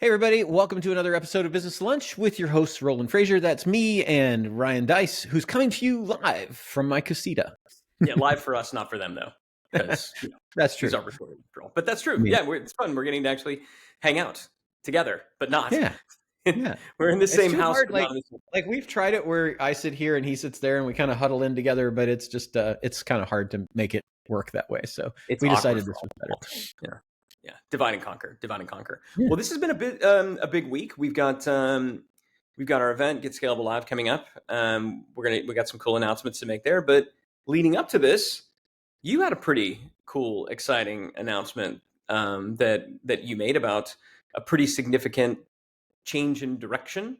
Hey, everybody. Welcome to another episode of Business Lunch with your host, Roland Frasier. That's me and Ryan Deiss, who's coming to you live from my casita. Yeah, live for us, not for them, though, because That's true. these are recorded. But that's true. I mean, Yeah, it's fun. We're getting to actually hang out together, but not. yeah. Yeah. We're in the It's same too house, hard. but not in the same. Like we've tried it where I sit here and he sits there and we kind of huddle in together, but it's just, it's kind of hard to make it work that way. So It's we awkward decided for this all was better. people. Yeah. Divide and conquer. Divide and conquer. Yeah. Well, this has been a big week. We've got our event, Get Scalable Live, coming up. We got some cool announcements to make there. But leading up to this, you had a pretty cool, exciting announcement that you made about a pretty significant change in direction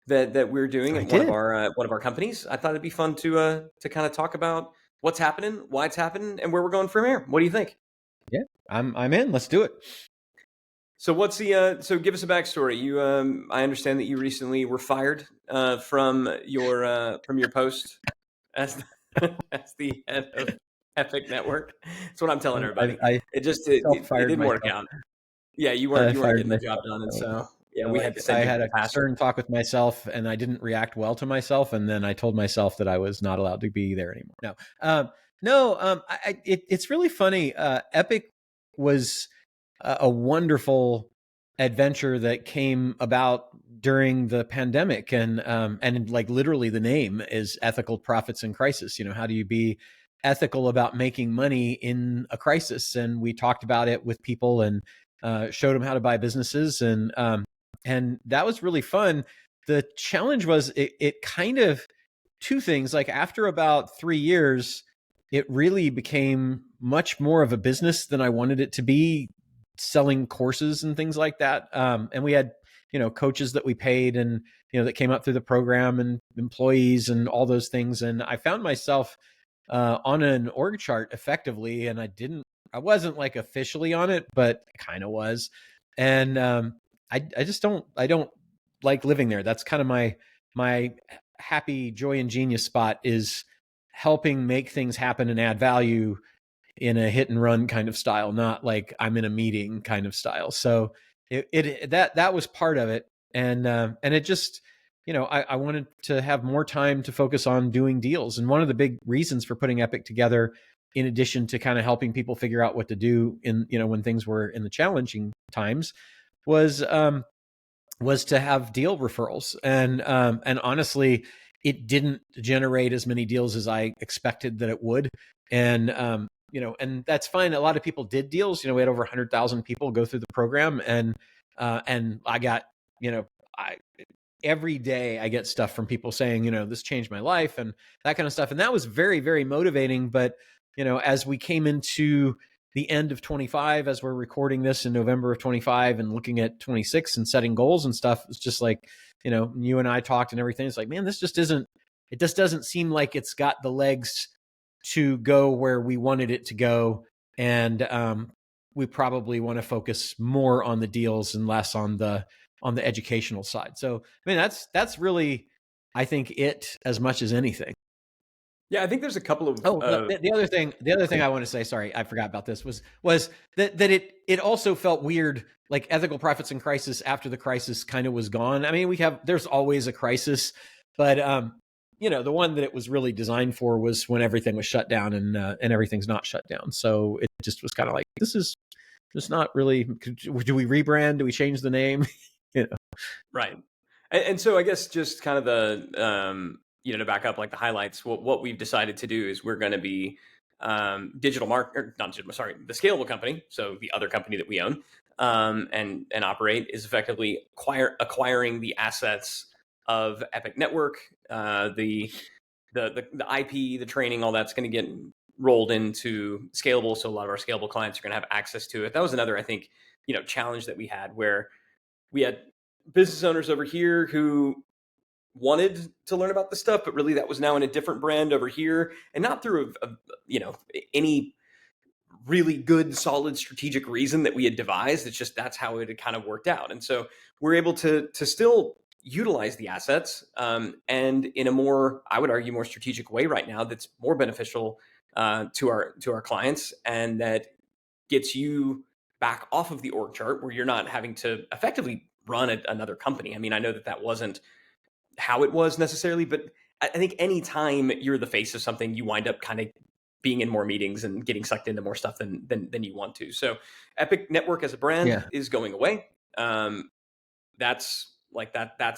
that we're doing at one of our companies. I thought it'd be fun to kind of talk about what's happening, why it's happening, and where we're going from here. What do you think? Yeah, I'm in. Let's do it. So what's so give us a backstory. You I understand that you recently were fired from your post as as the head of Epic Network. That's what I'm telling everybody. It didn't work out. Yeah, you weren't getting the job done, and so we had to send you I had to a stern talk with myself, and I didn't react well to myself, and then I told myself that I was not allowed to be there anymore. It's really funny. Epic was a wonderful adventure that came about during the pandemic, and like literally the name is Ethical Profits in Crisis. You know, how do you be ethical about making money in a crisis? And we talked about it with people and showed them how to buy businesses, and that was really fun. The challenge was it kind of two things. Like after about 3 years, it really became much more of a business than I wanted it to be, selling courses and things like that. And we had, coaches that we paid and, that came up through the program and employees and all those things. And I found myself on an org chart effectively. And I wasn't like officially on it, but kind of was. And I don't like living there. That's kind of my happy joy and genius spot, is helping make things happen and add value in a hit and run kind of style, not like I'm in a meeting kind of style. So that was part of it. And it just, I wanted to have more time to focus on doing deals. And one of the big reasons for putting Epic together, in addition to kind of helping people figure out what to do in, when things were in the challenging times, was to have deal referrals. And honestly, it didn't generate as many deals as I expected that it would. And, and that's fine. A lot of people did deals. We had over 100,000 people go through the program, and I got, every day I get stuff from people saying, this changed my life and that kind of stuff. And that was very, very motivating. But, as we came into the end of 25, as we're recording this in November of 25 and looking at 26 and setting goals and stuff, it's just like, you and I talked and everything. It's like, man, it just doesn't seem like it's got the legs to go where we wanted it to go. And we probably want to focus more on the deals and less on the educational side. So, I mean, that's really, I think, it as much as anything. Yeah, I think there's a couple of. The other thing I want to say, sorry, I forgot about this, was that it also felt weird, like Ethical Profits in Crisis after the crisis kind of was gone. I mean, there's always a crisis, but the one that it was really designed for was when everything was shut down, and everything's not shut down. So it just was kind of like, this is just not really. Do we rebrand? Do we change the name? Right. And so I guess just kind of the to back up, like the highlights, what we've decided to do is we're going to be the Scalable Company. So the other company that we own and operate is effectively acquiring the assets of Epic Network, the IP, the training, all that's going to get rolled into Scalable. So a lot of our Scalable clients are going to have access to it. That was another, I think, challenge that we had, where we had business owners over here who wanted to learn about this stuff, but really that was now in a different brand over here, and not through any really good, solid strategic reason that we had devised. It's just that's how it had kind of worked out. And so we're able to still utilize the assets and in a more, I would argue, more strategic way right now that's more beneficial to our clients, and that gets you back off of the org chart, where you're not having to effectively run another company. I mean, I know that wasn't how it was necessarily, but I think anytime you're the face of something, you wind up kind of being in more meetings and getting sucked into more stuff than you want to. So Epic Network as a brand is going away. That's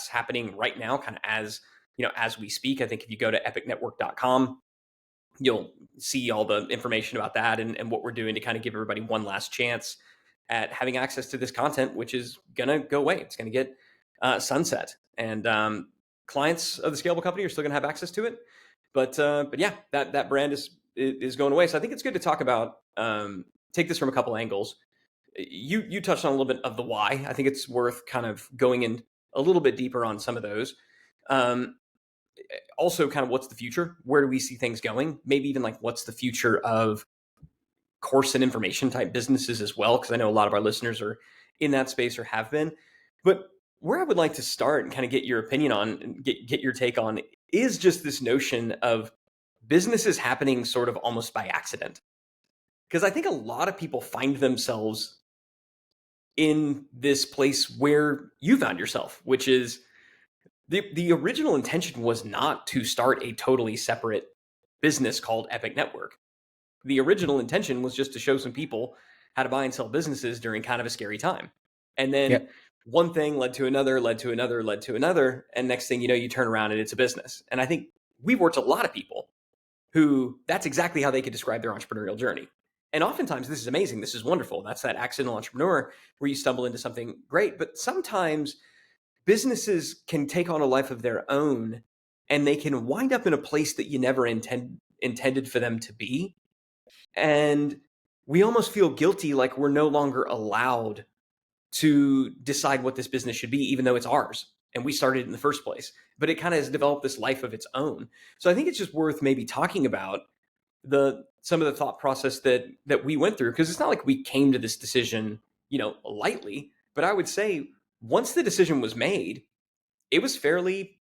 happening right now, kind of as we speak. I think if you go to epicnetwork.com, you'll see all the information about that and what we're doing to kind of give everybody one last chance at having access to this content, which is going to go away. It's going to get sunset. And clients of the Scalable Company are still going to have access to it. But yeah, that brand is going away. So I think it's good to talk about, take this from a couple angles. You touched on a little bit of the why. I think it's worth kind of going in a little bit deeper on some of those. Also kind of what's the future? Where do we see things going? Maybe even like what's the future of course and information type businesses as well? Because I know a lot of our listeners are in that space or have been. But where I would like to start and kind of get your opinion on, and get your take on, is just this notion of businesses happening sort of almost by accident. Because I think a lot of people find themselves in this place where you found yourself, which is the original intention was not to start a totally separate business called Epic Network. The original intention was just to show some people how to buy and sell businesses during kind of a scary time. And then one thing led to another, led to another, led to another. And next thing you know, you turn around and it's a business. And I think we've worked with a lot of people who that's exactly how they could describe their entrepreneurial journey. And oftentimes this is amazing. This is wonderful. That's that accidental entrepreneur where you stumble into something great. But sometimes businesses can take on a life of their own and they can wind up in a place that you never intended for them to be. And we almost feel guilty, like we're no longer allowed to decide what this business should be, even though it's ours and we started it in the first place. But it kind of has developed this life of its own. So I think it's just worth maybe talking about some of the thought process that we went through, because it's not like we came to this decision, lightly. But I would say once the decision was made, it was fairly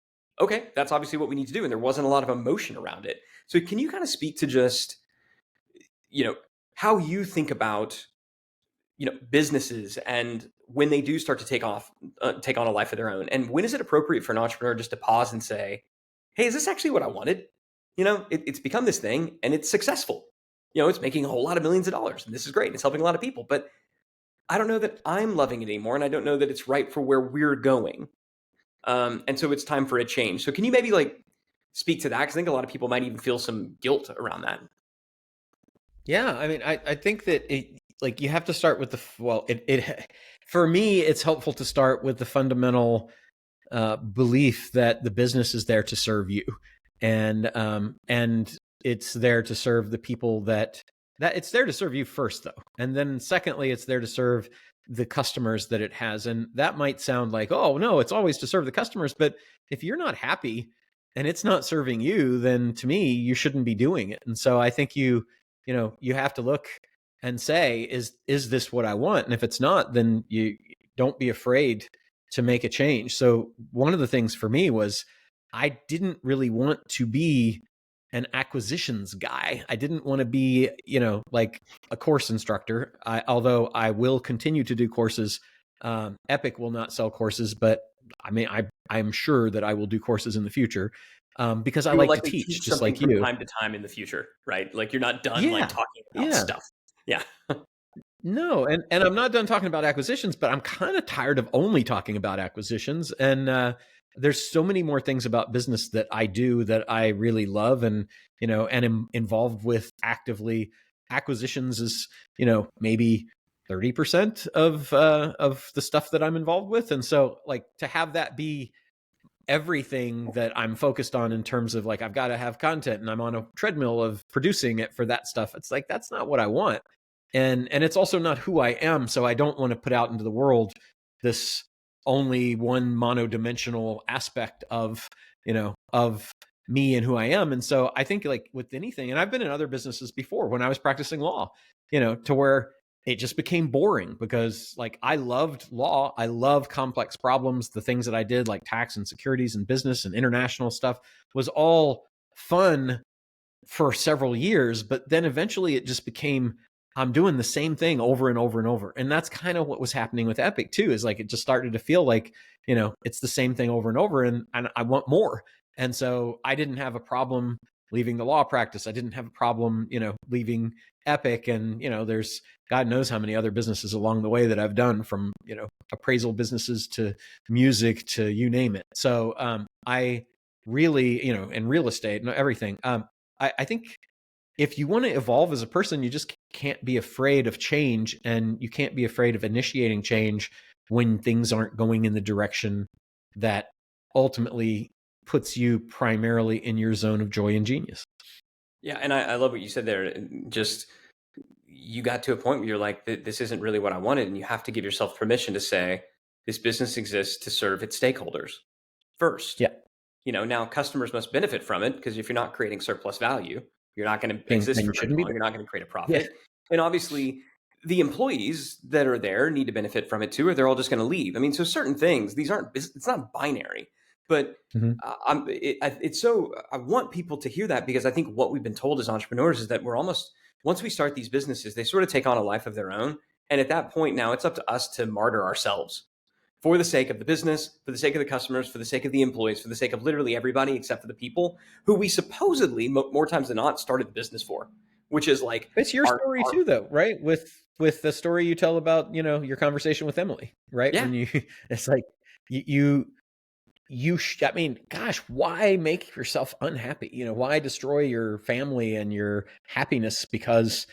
okay. That's obviously what we need to do, and there wasn't a lot of emotion around it. So can you kind of speak to just how you think about businesses and when they do start to take on a life of their own, and when is it appropriate for an entrepreneur just to pause and say, hey, is this actually what I wanted? It's become this thing and it's successful. It's making a whole lot of millions of dollars and this is great. It's helping a lot of people, but I don't know that I'm loving it anymore. And I don't know that it's right for where we're going. And so it's time for a change. So can you maybe speak to that? Because I think a lot of people might even feel some guilt around that. Yeah. I mean, I think that you have to start with for me, it's helpful to start with the fundamental belief that the business is there to serve you. And it's there to serve the people that it's there to serve you first, though. And then secondly, it's there to serve the customers that it has. And that might sound like, oh, no, it's always to serve the customers. But if you're not happy and it's not serving you, then to me, you shouldn't be doing it. And so I think you have to look and say, is this what I want? And if it's not, then you don't be afraid to make a change. So one of the things for me was I didn't really want to be an acquisitions guy. I didn't want to be, like a course instructor. Although I will continue to do courses. Epic will not sell courses, but I mean, I'm sure that I will do courses in the future because I like to teach just like you. From time to time in the future, right? Like you're not done talking about stuff. Yeah. No, and I'm not done talking about acquisitions, but I'm kind of tired of only talking about acquisitions. And there's so many more things about business that I do that I really love, and and am involved with actively. Acquisitions is maybe 30% of the stuff that I'm involved with, and so to have that be everything that I'm focused on in terms of I've got to have content and I'm on a treadmill of producing it for that stuff. It's that's not what I want. And it's also not who I am. So I don't want to put out into the world this only one monodimensional aspect of, of me and who I am. And so I think with anything, and I've been in other businesses before when I was practicing law, to where it just became boring because I loved law. I love complex problems. The things that I did like tax and securities and business and international stuff was all fun for several years. But then eventually it just became I'm doing the same thing over and over and over. And that's kind of what was happening with Epic too, is like, it just started to feel like, it's the same thing over and over, and I want more. And so I didn't have a problem leaving the law practice. I didn't have a problem, leaving Epic. And, there's God knows how many other businesses along the way that I've done, from, appraisal businesses to music to you name it. So I really, in real estate and everything, I think if you want to evolve as a person, you just can't be afraid of change, and you can't be afraid of initiating change when things aren't going in the direction that ultimately puts you primarily in your zone of joy and genius. Yeah, and I love what you said there. Just, you got to a point where you're like, this isn't really what I wanted, and you have to give yourself permission to say, this business exists to serve its stakeholders first. Yeah. Now customers must benefit from it, because if you're not creating surplus value, you're not going to exist Then you for very shouldn't be long. there. You're not going to create a Yeah. profit. And obviously, the employees that are there need to benefit from it too, or they're all just going to leave. I mean, so certain things, it's not binary, but Mhm. it's so, I want people to hear that, because I think what we've been told as entrepreneurs is that once we start these businesses, they sort of take on a life of their own. And at that point, now it's up to us to martyr ourselves for the sake of the business, for the sake of the customers, for the sake of the employees, for the sake of literally everybody except for the people who we supposedly, more times than not, started the business for, which is like It's your our, story our too, though, right? With the story you tell about, your conversation with Emily, right? yeah, When you, it's like I mean, gosh, why make yourself unhappy? Why destroy your family and your happiness? Because,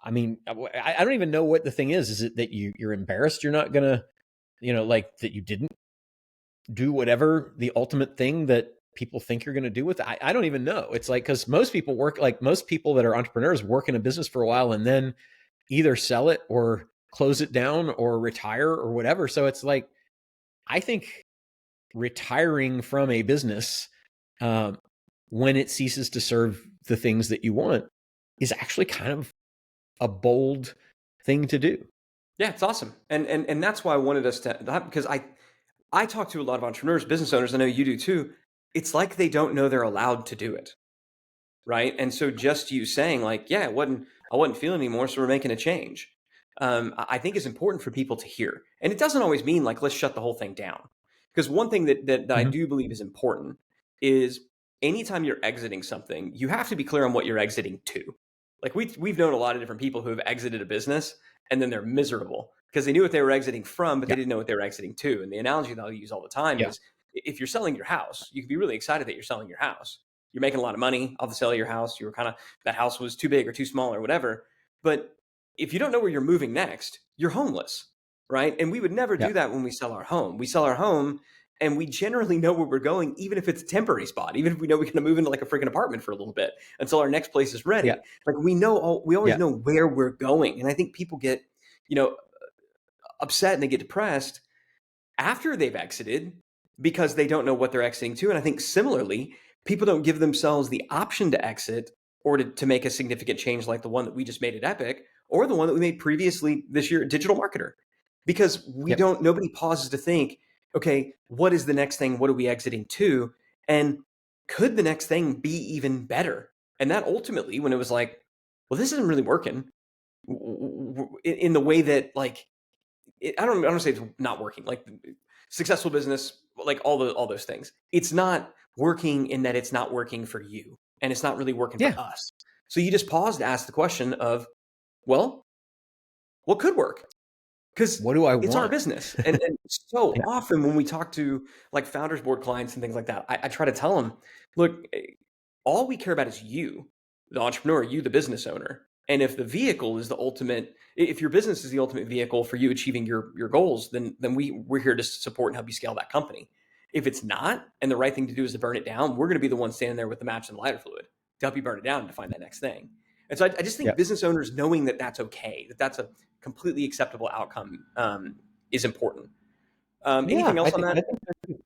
I mean, I don't even know what the thing is. Is it that you're embarrassed you're not gonna, like that you didn't do whatever the ultimate thing that people think you're going to do with it? I don't even know. It's like, because most people that are entrepreneurs work in a business for a while and then either sell it or close it down or retire or whatever. So it's like, I think retiring from a business, when it ceases to serve the things that you want, is actually kind of a bold thing to do. yeah, it's awesome. And that's why I wanted us to, because I talk to a lot of entrepreneurs, business owners. I know you do too. It's like they don't know they're allowed to do it. Right. And so just you saying like, yeah, I wasn't feeling anymore, so we're making a change. I think is important for people to hear. And it doesn't always mean like, let's shut the whole thing down. Because one thing that I Mhm. do believe is important is, anytime you're exiting something, you have to be clear on what you're exiting to. Like we've known a lot of different people who have exited a business and then they're miserable because they knew what they were exiting from, but they Yeah. didn't know what they were exiting to. And the analogy that I'll use all the time Yeah. is, if you're selling your house, you can be really excited that you're selling your house. You're making a lot of money off the sale of your house. You were kind of, that house was too big or too small or whatever. But if you don't know where you're moving next, you're homeless, right? And we would never Yeah. do that when we sell our home. We sell our home and we generally know where we're going, even if it's a temporary spot, even if we know we're going to move into like a freaking apartment for a little bit until our next place is Yeah. ready. Like we always Yeah. know where we're going. And I think people get, you know, upset and they get depressed after they've exited because they don't know what they're exiting to. And I think similarly, people don't give themselves the option to exit or to make a significant change like the one that we just made at Epic, or the one that we made previously this year at Digital Marketer. Because Yep. nobody pauses to think, okay, what is the next thing? What are we exiting to? And could the next thing be even better? And that ultimately, when it was like, well, this isn't really working in the way that like, I don't say it's not working. Like successful business, like all those things. It's not working in that it's not working for you, and it's not really working for Yeah. us. So you just pause to ask the question of, well, what could work? Because What do I it's our want? business. And so Yeah. often when we talk to like founders board clients and things like that, I try to tell them, look, all we care about is you, the entrepreneur, you, the business owner. And if the vehicle is the ultimate, if your business is the ultimate vehicle for you achieving your goals, then we're here to support and help you scale that company. If it's not, and the right thing to do is to burn it down, we're going to be the one standing there with the match and the lighter fluid to help you burn it down and to find that next thing. And so I just think Yeah. business owners knowing that that's okay, that that's a completely acceptable outcome, is important. Yeah. Anything else on I that? think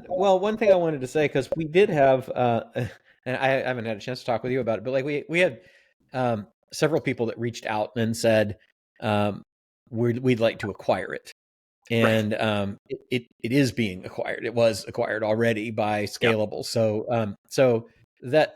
well, one thing I wanted to say, because we did have, and I haven't had a chance to talk with you about it, but like we had several people that reached out and said, um, we'd like to acquire it. Right. And it is being acquired. It was acquired already by Yep. Scalable. So that,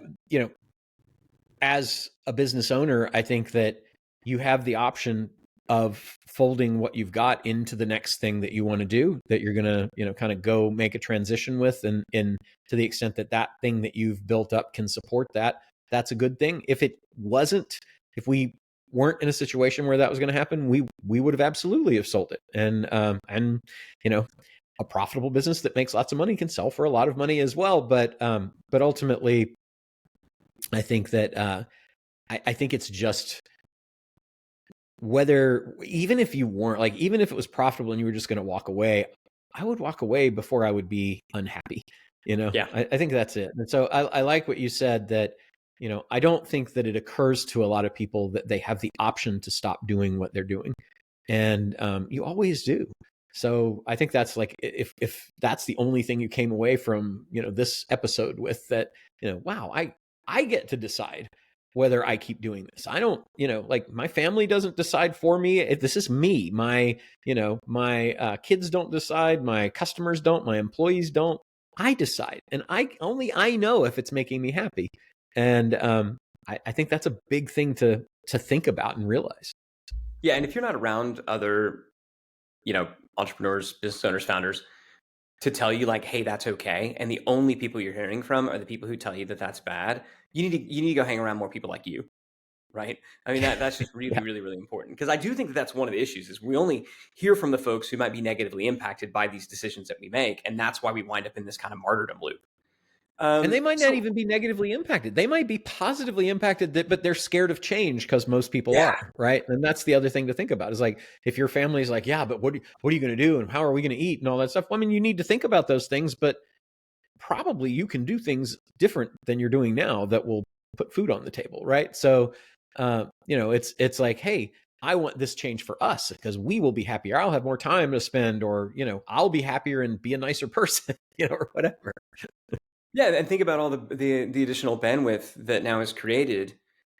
as a business owner, I think that you have the option of folding what you've got into the next thing that you want to do, that you're going to, kind of go make a transition with. And to the extent that that thing that you've built up can support that, that's a good thing. If it wasn't, if we weren't in a situation where that was going to happen, we would have absolutely have sold it. And a profitable business that makes lots of money can sell for a lot of money as well. But ultimately, I think that I think it's just, whether, even if you weren't, like, even if it was profitable and you were just going to walk away, I would walk away before I would be unhappy. Yeah. I think that's it. And so I like what you said, that, I don't think that it occurs to a lot of people that they have the option to stop doing what they're doing. And you always do. So I think that's like, if that's the only thing you came away from, this episode with, that, wow, I get to decide whether I keep doing this. I don't, like, my family doesn't decide for me. This is me. My kids don't decide. My customers don't. My employees don't. I decide, and I know if it's making me happy. And I think that's a big thing to think about and realize. Yeah. And if you're not around other, entrepreneurs, business owners, founders, to tell you like, hey, that's okay, and the only people you're hearing from are the people who tell you that that's bad, you need to go hang around more people like you, right? I mean, that's just really, Yeah. really, really important, because I do think that that's one of the issues, is we only hear from the folks who might be negatively impacted by these decisions that we make, and that's why we wind up in this kind of martyrdom loop. And they might not So even be negatively impacted. They might be positively impacted, but they're scared of change, because most people yeah, are, right? And that's the other thing to think about, is like, if your family's like, yeah, but what are you going to do? And how are we going to eat and all that stuff? Well, I mean, you need to think about those things, but probably you can do things different than you're doing now that will put food on the table, right? So, it's like, hey, I want this change for us because we will be happier. I'll have more time to spend, or, I'll be happier and be a nicer person, or whatever. yeah, and think about all the additional bandwidth that now is created,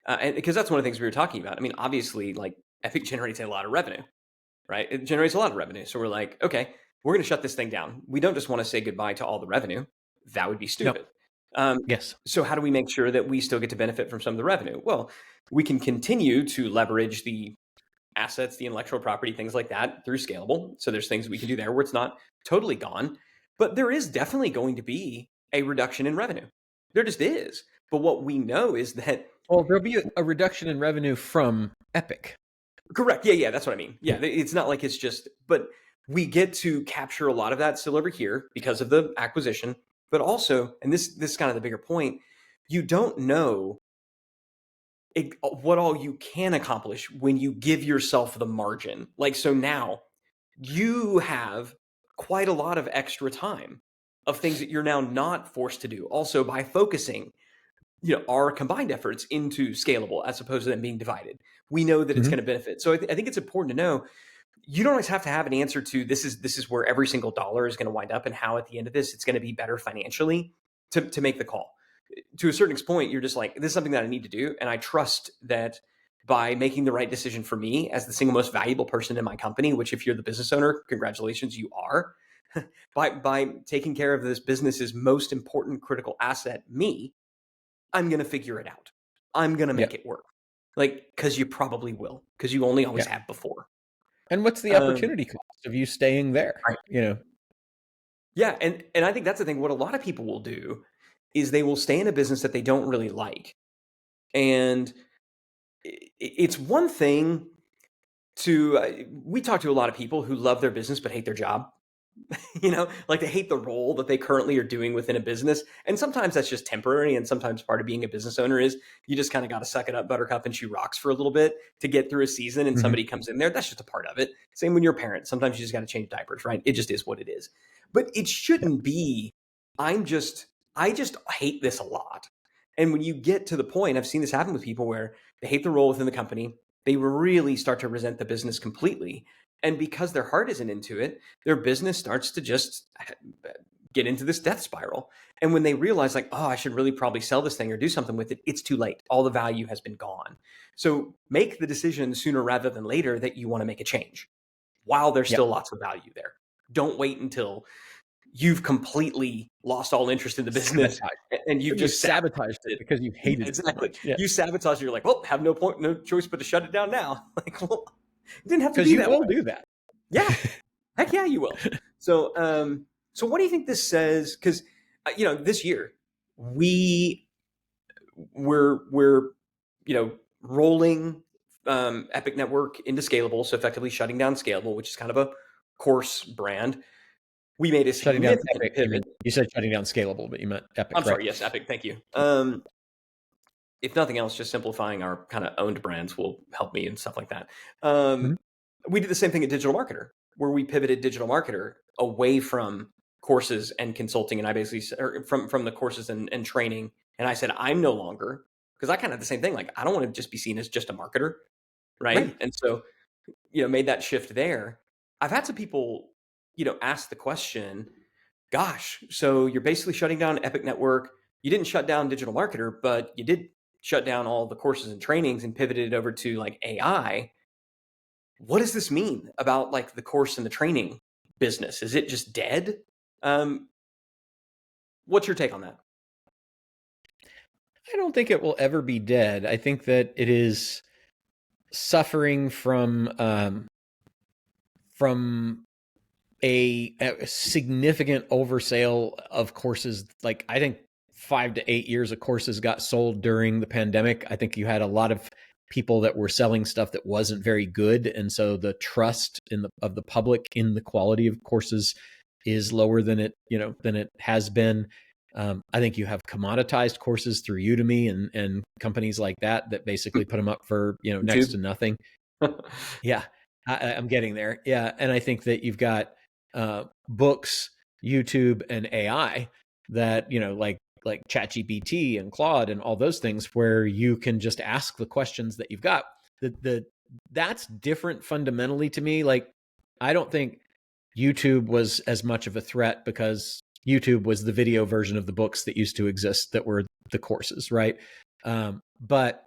and because that's one of the things we were talking about. I mean, obviously, like, Epic generates a lot of revenue, right? It generates a lot of revenue. So we're like, okay, we're going to shut this thing down. We don't just want to say goodbye to all the revenue. That would be No. stupid. Um, Yes. so how do we make sure that we still get to benefit from some of the revenue? Well, we can continue to leverage the assets, the intellectual property, things like that through Scalable. So there's things we can do there where it's not totally gone, but there is definitely going to be a reduction in revenue. There just is. But what we know is that, Well, there'll be a reduction in revenue from Epic. correct. Yeah, that's what I mean. Yeah, it's not like it's just, but we get to capture a lot of that still over here because of the acquisition. But also, and this is kind of the bigger point, you don't know what all you can accomplish when you give yourself the margin. Like, so now you have quite a lot of extra time of things that you're now not forced to do. Also, by focusing, our combined efforts into Scalable as opposed to them being divided, we know that it's Mhm. going to benefit. So I think it's important to know, you don't always have to have an answer to this is where every single dollar is going to wind up and how at the end of this it's going to be better financially to make the call. To a certain point, you're just like, this is something that I need to do, and I trust that by making the right decision for me as the single most valuable person in my company, which, if you're the business owner, congratulations, you are. by taking care of this business's most important critical asset, me, I'm going to figure it out. I'm going to Yeah. make it work. Like, because you probably will, because you only always Yeah. have before. And what's the Um, opportunity cost of you staying there? right. Yeah, and I think that's the thing. What a lot of people will do is they will stay in a business that they don't really like, and it's one thing to we talk to a lot of people who love their business but hate their job. Like, they hate the role that they currently are doing within a business, and sometimes that's just temporary, and sometimes part of being a business owner is you just kind of got to suck it up, buttercup, and chew rocks for a little bit to get through a season, and Mhm. somebody comes in there. That's just a part of it. Same when you're a parent. Sometimes you just got to change diapers, right? It just is what it is. But it Yeah. shouldn't be, I just hate this a lot. And when you get to the point, I've seen this happen with people where they hate the role within the company, they really start to resent the business completely, and because their heart isn't into it, their business starts to just get into this death spiral. And when they realize, like, oh, I should really probably sell this thing or do something with it, it's too late. All the value has been gone. So make the decision sooner rather than later that you want to make a change while there's Yeah. still lots of value there. Don't wait until you've completely lost all interest in the business, Sabotage. and you've You just sabotaged it sabotaged because you it. hated it so Exactly. much. Yeah. You sabotage it. You're like, well, have no point, no choice but to shut it down now. Like, well, it didn't have to Because be you that will way. do that. Yeah. Heck yeah, you will. So, so what do you think this says? Because this year we we're rolling Epic Network into Scalable, so effectively shutting down Scalable, which is kind of a course brand. We made a Shutting down significant Epic. pivot. You said shutting down Scalable, but you meant I'm Epic, right? sorry, yes, Epic. Thank you. If nothing else, just simplifying our kind of owned brands will help me and stuff like that. Mhm. We did the same thing at Digital Marketer, where we pivoted Digital Marketer away from courses and consulting, and I basically from the courses and training, and I said I'm no longer, because I kind of had the same thing. Like, I don't want to just be seen as just a marketer, right? Right. And so made that shift there. I've had some people ask the question, gosh, so you're basically shutting down Epic Network. You didn't shut down Digital Marketer, but you did shut down all the courses and trainings and pivoted over to like AI. What does this mean about like the course and the training business? Is it just dead? Um, what's your take on that? I don't think it will ever be dead. I think that it is suffering from a significant oversale of courses. Like, I think 5 to 8 years of courses got sold during the pandemic. I think you had a lot of people that were selling stuff that wasn't very good, and so the trust of the public in the quality of courses is lower than it has been. I think you have commoditized courses through Udemy and companies like that basically put them up for next to YouTube. nothing. Yeah, I'm getting there. Yeah, and I think that you've got books, YouTube, and AI that like ChatGPT and Claude and all those things where you can just ask the questions that you've got. That's different fundamentally to me. Like, I don't think YouTube was as much of a threat because YouTube was the video version of the books that used to exist that were the courses, right? But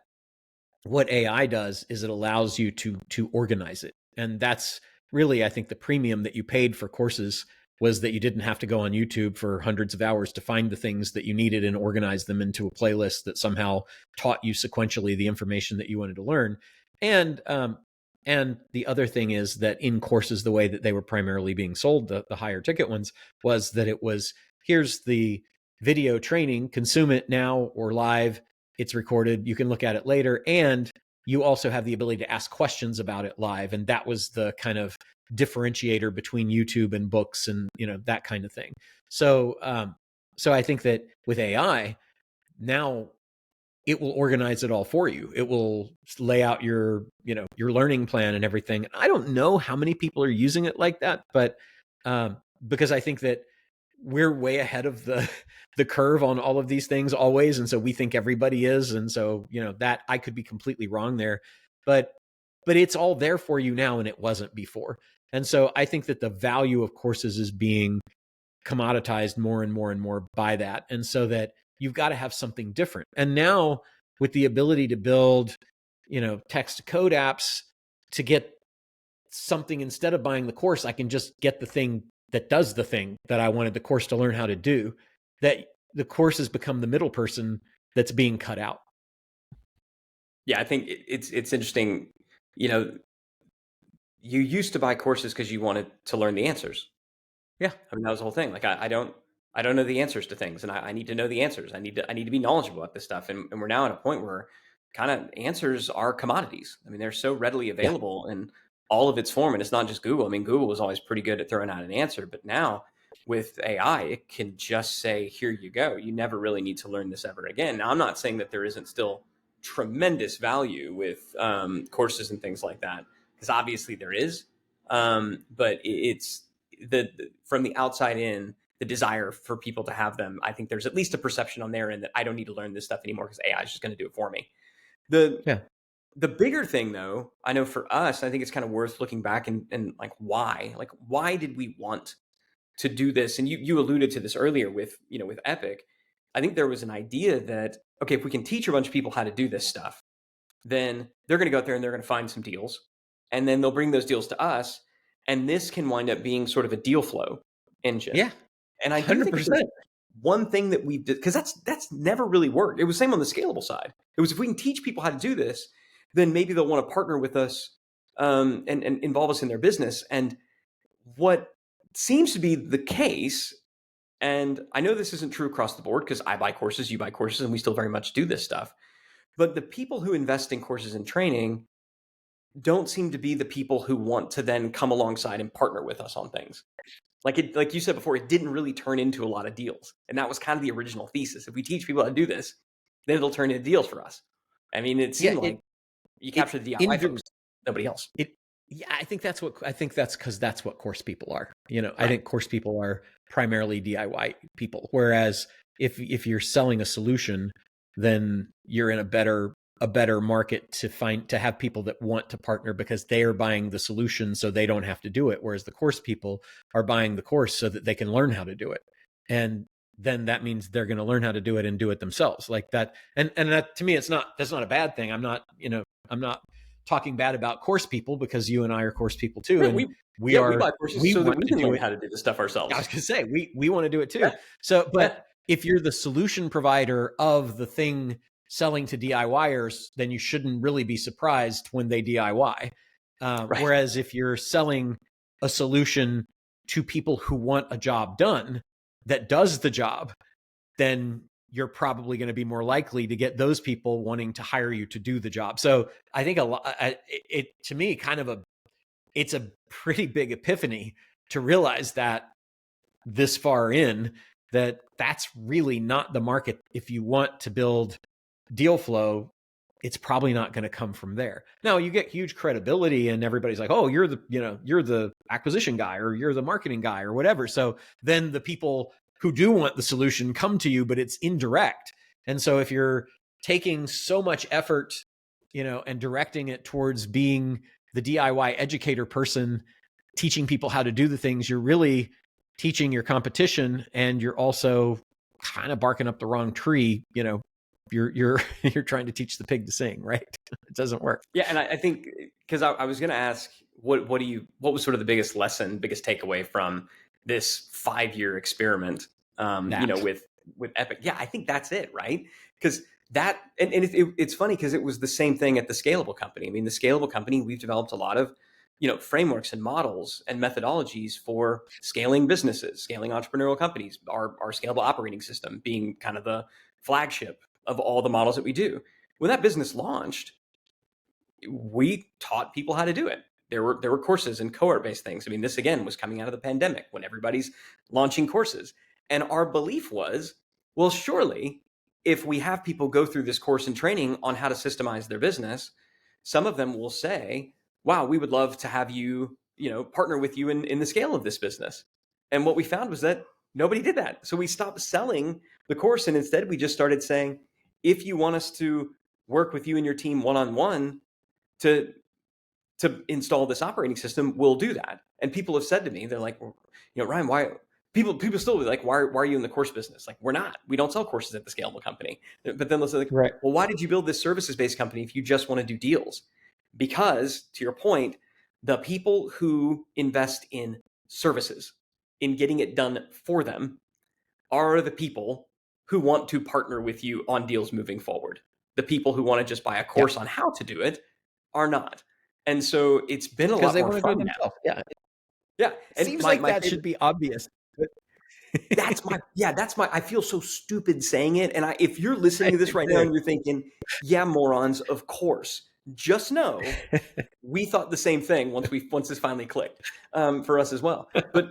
what AI does is it allows you to organize it. And that's really, I think, the premium that you paid for courses was that you didn't have to go on YouTube for hundreds of hours to find the things that you needed and organize them into a playlist that somehow taught you sequentially the information that you wanted to learn. And the other thing is that in courses, the way that they were primarily being sold, the higher ticket ones, was that it was, here's the video training, consume it now or live. It's recorded. You can look at it later. And you also have the ability to ask questions about it live. And that was the kind of differentiator between YouTube and books and, that kind of thing. So I think that with AI, now it will organize it all for you. It will lay out your learning plan and everything. I don't know how many people are using it like that, but because I think that we're way ahead of the curve on all of these things always, and so we think everybody is, and so that I could be completely wrong there, but it's all there for you now, and it wasn't before. And so I think that the value of courses is being commoditized more and more and more by that, and so that you've got to have something different. And now with the ability to build text to code apps to get something, instead of buying the course, I can just get the thing that does the thing that I wanted the course to learn how to do. That the course has become the middle person that's being cut out. Yeah, I think it's interesting. You used to buy courses because you wanted to learn the answers. Yeah. I mean, that was the whole thing. Like, I don't know the answers to things, and I need to know the answers. I need to be knowledgeable about this stuff. And we're now at a point where kind of answers are commodities. I mean, they're so readily Yeah. available in all of its form, and it's not just Google. I mean, Google was always pretty good at throwing out an answer, but now with AI, it can just say, "Here you go." You never really need to learn this ever again. Now, I'm not saying that there isn't still tremendous value with courses and things like that, because obviously there is. But it's from the outside in, the desire for people to have them. I think there's at least a perception on their end that I don't need to learn this stuff anymore because AI is just going to do it for me. The Yeah. the bigger thing, though, I know for us, I think it's kind of worth looking back and why did we want to do this? And you alluded to this earlier with with Epic. I think there was an idea that, okay, if we can teach a bunch of people how to do this stuff, then they're going to go out there and they're going to find some deals, and then they'll bring those deals to us, and this can wind up being sort of a deal flow engine. Yeah. And I do think if there's 100%. one thing that we did, because that's never really worked. It was same on the scalable side. It was if we can teach people how to do this, then maybe they'll want to partner with us and involve us in their business. And what seems to be the case, and I know this isn't true across the board because I buy courses, you buy courses, and we still very much do this stuff. But the people who invest in courses and training don't seem to be the people who want to then come alongside and partner with us on things. Like you said before, it didn't really turn into a lot of deals. And that was kind of the original thesis. If we teach people how to do this, then it'll turn into deals for us. I mean, it Yeah, seemed like you capture the DIY folks, nobody else. Yeah, I think that's because that's what course people are. You know, I Right. think course people are primarily DIY people. Whereas if you're selling a solution, then you're in a better market to have people that want to partner because they are buying the solution so they don't have to do it. Whereas the course people are buying the course so that they can learn how to do it. And then that means they're going to learn how to do it and do it themselves like that. And that to me, that's not a bad thing. I'm not talking bad about course people because you and I are course people too. Yeah, And we buy courses so that want we to can do learn it. how to do this stuff ourselves. I was going to say, we want to do it too. Yeah. So, but Yeah. if you're the solution provider of the thing selling to DIYers, then you shouldn't really be surprised when they DIY. Right. Whereas if you're selling a solution to people who want a job done that does the job, then you're probably going to be more likely to get those people wanting to hire you to do the job. So I think to me, it's a pretty big epiphany to realize that this far in, that's really not the market. If you want to build deal flow, it's probably not going to come from there. Now you get huge credibility and everybody's like, oh, you're the acquisition guy or you're the marketing guy or whatever. So then the people who do want the solution come to you, but it's indirect. And so if you're taking so much effort, and directing it towards being the DIY educator person, teaching people how to do the things, you're really teaching your competition, and you're also kind of barking up the wrong tree. You're trying to teach the pig to sing, right? It doesn't work. Yeah, and I think because I was going to ask what was sort of the biggest lesson, biggest takeaway from this 5-year experiment, with Epic. Yeah, I think that's it, right? Because it's funny because it was the same thing at the Scalable Company. I mean, the Scalable Company, we've developed a lot of frameworks and models and methodologies for scaling businesses, scaling entrepreneurial companies. Our scalable operating system being kind of the flagship of all the models that we do. When that business launched, we taught people how to do it. There were courses and cohort-based things. I mean, this again was coming out of the pandemic when everybody's launching courses. And our belief was, well, surely if we have people go through this course and training on how to systemize their business, some of them will say, wow, we would love to have you, partner with you in the scale of this business. And what we found was that nobody did that. So we stopped selling the course. And instead we just started saying, if you want us to work with you and your team one-on-one to install this operating system, we'll do that. And people have said to me, they're like, well, Ryan, why people still be like, why are you in the course business? Like, we don't sell courses at the Scalable Company. But then they'll say, like, right. Well, why did you build this services-based company if you just want to do deals? Because to your point, the people who invest in services, in getting it done for them, are the people who want to partner with you on deals moving forward. The people who want to just buy a course on how to do it are not. And so it's been a lot They more want to do it fun now. themselves. Yeah. Yeah. And Seems like that should be obvious. that's my I feel so stupid saying it. And if you're listening to this right now and you're thinking, yeah, morons, of course, just know we thought the same thing once this finally clicked for us as well. But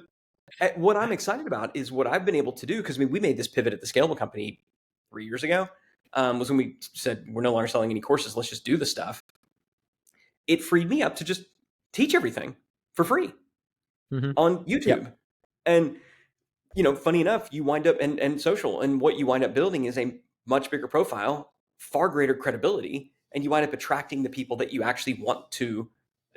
what I'm excited about is what I've been able to do, because we made this pivot at the Scalable Company 3 years ago, was when we said we're no longer selling any courses, let's just do the stuff. It freed me up to just teach everything for free on YouTube. Yep. And, funny enough, you wind up and social, and what you wind up building is a much bigger profile, far greater credibility, and you wind up attracting the people that you actually want to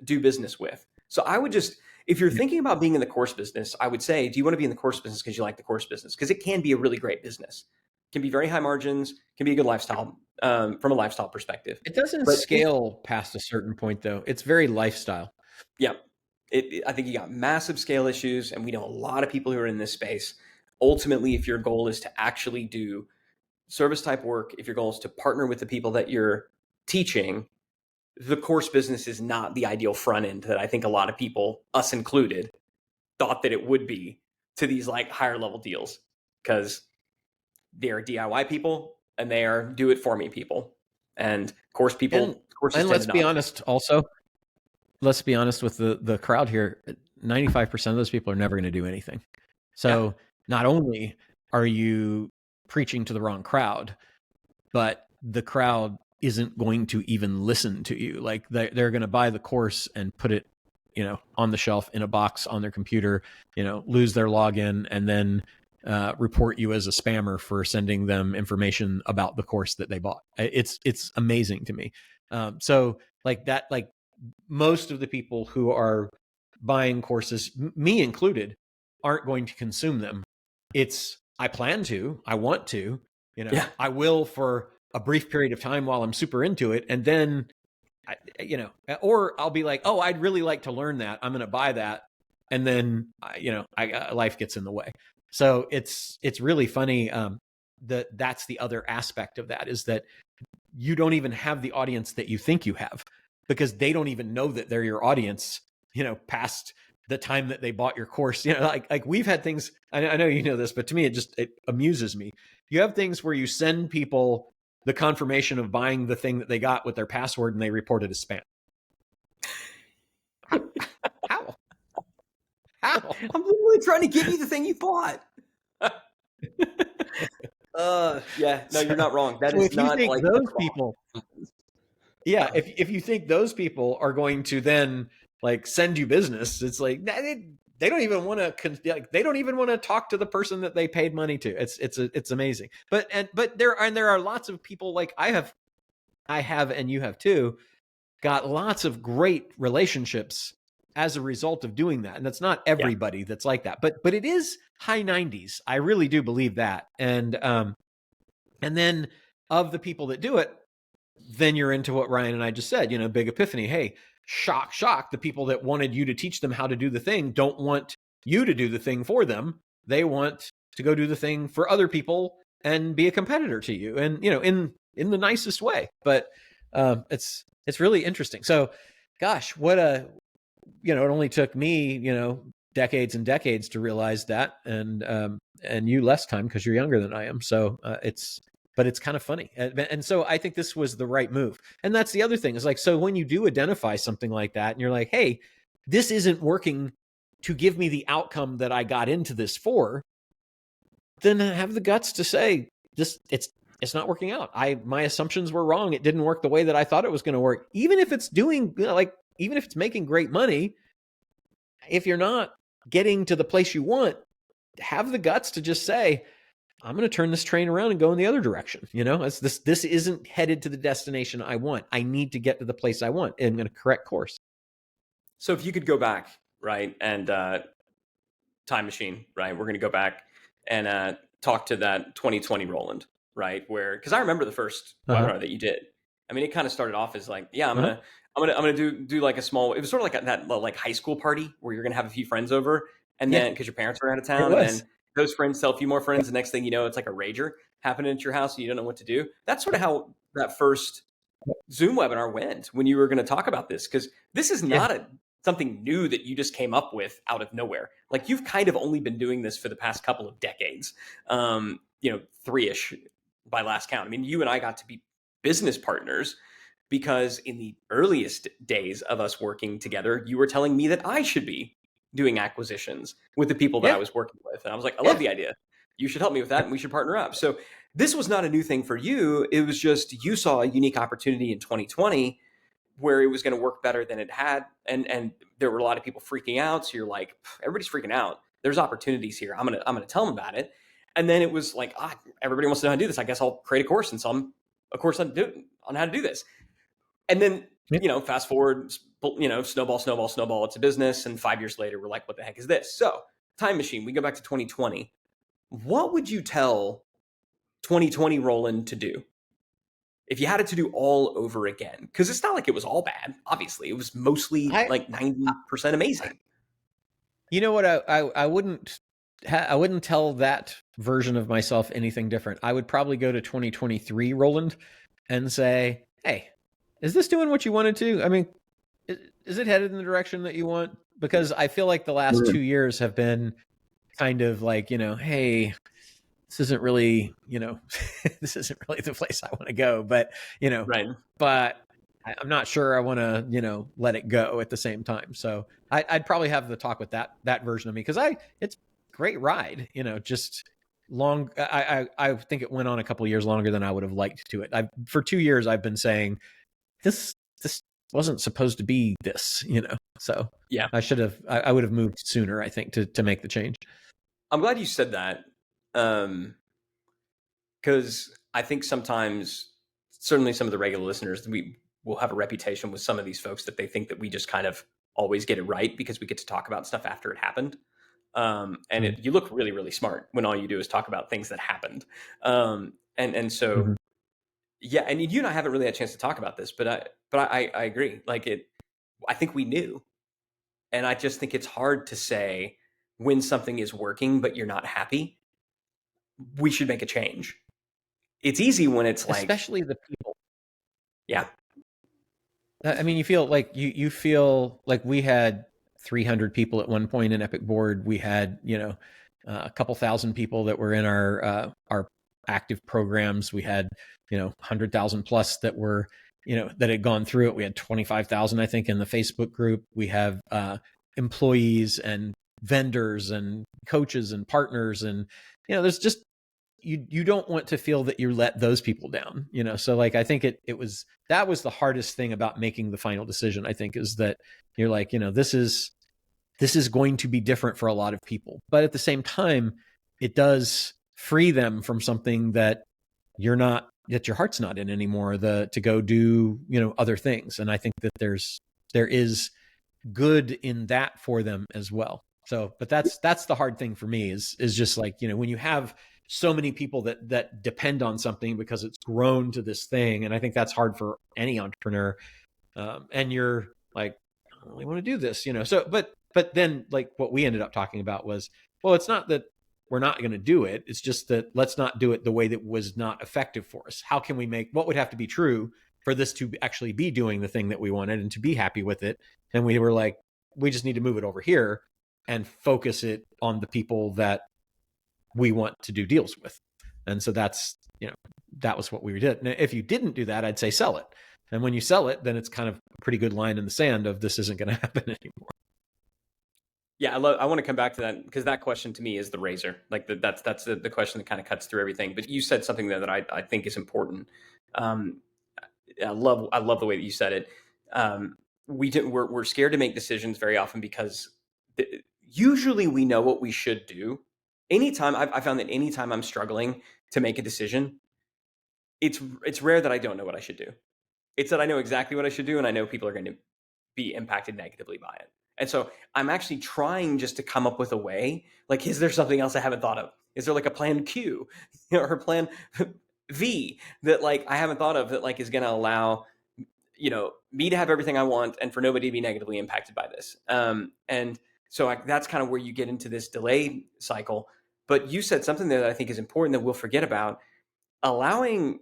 do business with. So I would just, if you're thinking about being in the course business, I would say, do you want to be in the course business because you like the course business? Because it can be a really great business. It can be very high margins, can be a good lifestyle from a lifestyle perspective. It doesn't scale past a certain point, though. It's very lifestyle. Yeah. I think you got massive scale issues, and we know a lot of people who are in this space. ultimately, if your goal is to actually do service type work, if your goal is to partner with the people that you're teaching, the course business is not the ideal front end that I think a lot of people, us included, thought that it would be to these like higher level deals, because they are DIY people and they are do it for me people. And courses And tend let's to be not. honest also, let's be honest with the crowd here. 95% of those people are never going to do anything. Yeah. So not only are you preaching to the wrong crowd, but the crowd isn't going to even listen to you. Like they're going to buy the course and put it, on the shelf in a box on their computer, lose their login, and then report you as a spammer for sending them information about the course that they bought. It's amazing to me. So like that, like most of the people who are buying courses, me included, aren't going to consume them. It's I plan to, I want to, Yeah. I will for a brief period of time while I'm super into it, and then or I'll be like, oh, I'd really like to learn that. I'm going to buy that, and then life gets in the way. So it's really funny that that's the other aspect of that, is that you don't even have the audience that you think you have, because they don't even know that they're your audience, past the time that they bought your course. Like we've had things, I know you know this, but to me, it amuses me. You have things where you send people the confirmation of buying the thing that they got with their password and they report it as spam. How? How? I'm literally trying to give you the thing you bought. Yeah, no, you're not wrong. That So is if you not think like those people, yeah, if you think those people are going to then like send you business, it's like they don't even want to they don't even want to talk to the person that they paid money to. It's amazing. But there are lots of people, like I have and you have too, got lots of great relationships as a result of doing that. And that's not everybody that's like that, but it is high 90s. I really do believe that. And then of the people that do it, then you're into what Ryan and I just said, big epiphany. Hey, shock, shock. The people that wanted you to teach them how to do the thing don't want you to do the thing for them. They want to go do the thing for other people and be a competitor to you. And, in the nicest way. But it's really interesting. So, gosh, it only took me, decades and decades to realize that, and you less time because you're younger than I am. So but it's kind of funny. And so I think this was the right move. And that's the other thing, is like, so when you do identify something like that and you're like, hey, this isn't working to give me the outcome that I got into this for, then have the guts to say, it's not working out. My assumptions were wrong. It didn't work the way that I thought it was going to work. Even if it's doing, even if it's making great money, if you're not getting to the place you want, have the guts to just say, I'm going to turn this train around and go in the other direction. This isn't headed to the destination I want. I need to get to the place I want. And I'm going to correct course. So if you could go back, right, and time machine, right, we're going to go back and talk to that 2020 Roland, right, because I remember the first webinar that you did. I mean, it kind of started off as like, yeah, I'm gonna do like a small. It was sort of like that like high school party where you're gonna have a few friends over, and then because your parents are out of town, and then those friends tell a few more friends. The next thing you know, it's like a rager happening at your house, and you don't know what to do. That's sort of how that first Zoom webinar went when you were going to talk about this, because this is not something new that you just came up with out of nowhere. Like, you've kind of only been doing this for the past couple of decades, 3-ish by last count. I mean, you and I got to be business partners because in the earliest days of us working together, you were telling me that I should be doing acquisitions with the people that I was working with. And I was like, I love the idea. You should help me with that, and we should partner up. So this was not a new thing for you. It was just you saw a unique opportunity in 2020 where it was going to work better than it had. And there were a lot of people freaking out. So you're like, everybody's freaking out. There's opportunities here. I'm gonna tell them about it. And then it was like, everybody wants to know how to do this. I guess I'll create a course and a course on how to do this. And then, fast forward, snowball. It's a business. And 5 years later, we're like, what the heck is this? So time machine, we go back to 2020. What would you tell 2020 Roland to do if you had it to do all over again? Because it's not like it was all bad. Obviously, it was mostly like 90% amazing. You know what? I wouldn't I wouldn't tell that version of myself anything different. I would probably go to 2023 Roland and say, "Hey, is this doing what you wanted to? I mean, is it headed in the direction that you want?" Because I feel like the last 2 years have been kind of like, hey, this isn't really, this isn't really the place I want to go, but, Right. but I'm not sure I want to, let it go at the same time. So I'd probably have the talk with that version of me, because it's a great ride, just long. I think it went on a couple of years longer than I would have liked to it. For 2 years, I've been saying this wasn't supposed to be this, so Yeah. I would have moved sooner, I think, to make the change. I'm glad you said that. Because I think sometimes, certainly some of the regular listeners, we will have a reputation with some of these folks that they think that we just kind of always get it right because we get to talk about stuff after it happened. And you look really, really smart when all you do is talk about things that happened. And so, Mm-hmm. yeah, and you and I haven't really had a chance to talk about this, but I agree. Like I think we knew, and I just think it's hard to say when something is working but you're not happy. We should make a change. It's easy when it's like, Especially the people. yeah, I mean, you feel like you feel like we had 300 people at one point in Epic Board. We had a couple thousand people that were in our active programs. We had 100,000 plus that were that had gone through it. We had 25,000, I think, in the Facebook group. We have employees and vendors and coaches and partners, and there's just you don't want to feel that you let those people down, so like I think that was the hardest thing about making the final decision, I think, is that you're like, this is going to be different for a lot of people, but at the same time it does free them from something that your heart's not in anymore, to go do other things. And I think that there is good in that for them as well. So, but that's the hard thing for me, is just like, when you have so many people that depend on something because it's grown to this thing. And I think that's hard for any entrepreneur. And you're like, I don't really want to do this, so, but then like what we ended up talking about was, well, it's not that we're not going to do it. It's just that let's not do it the way that was not effective for us. How can we what would have to be true for this to actually be doing the thing that we wanted and to be happy with it? And we were like, we just need to move it over here and focus it on the people that we want to do deals with. And so that was what we did. And if you didn't do that, I'd say sell it. And when you sell it, then it's kind of a pretty good line in the sand of this isn't going to happen anymore. Yeah, I want to come back to that, because that question to me is the razor. Like that's the question that kind of cuts through everything. But you said something there that I think is important. I love the way that you said it. We're scared to make decisions very often because usually we know what we should do. Anytime I found that anytime I'm struggling to make a decision, it's rare that I don't know what I should do. It's that I know exactly what I should do, and I know people are going to be impacted negatively by it. And so I'm actually trying just to come up with a way, like, is there something else I haven't thought of? Is there like a plan Q, or plan V that like I haven't thought of, that like is going to allow me to have everything I want and for nobody to be negatively impacted by this. And so that's kind of where you get into this delay cycle. But you said something there that I think is important that we'll forget about: allowing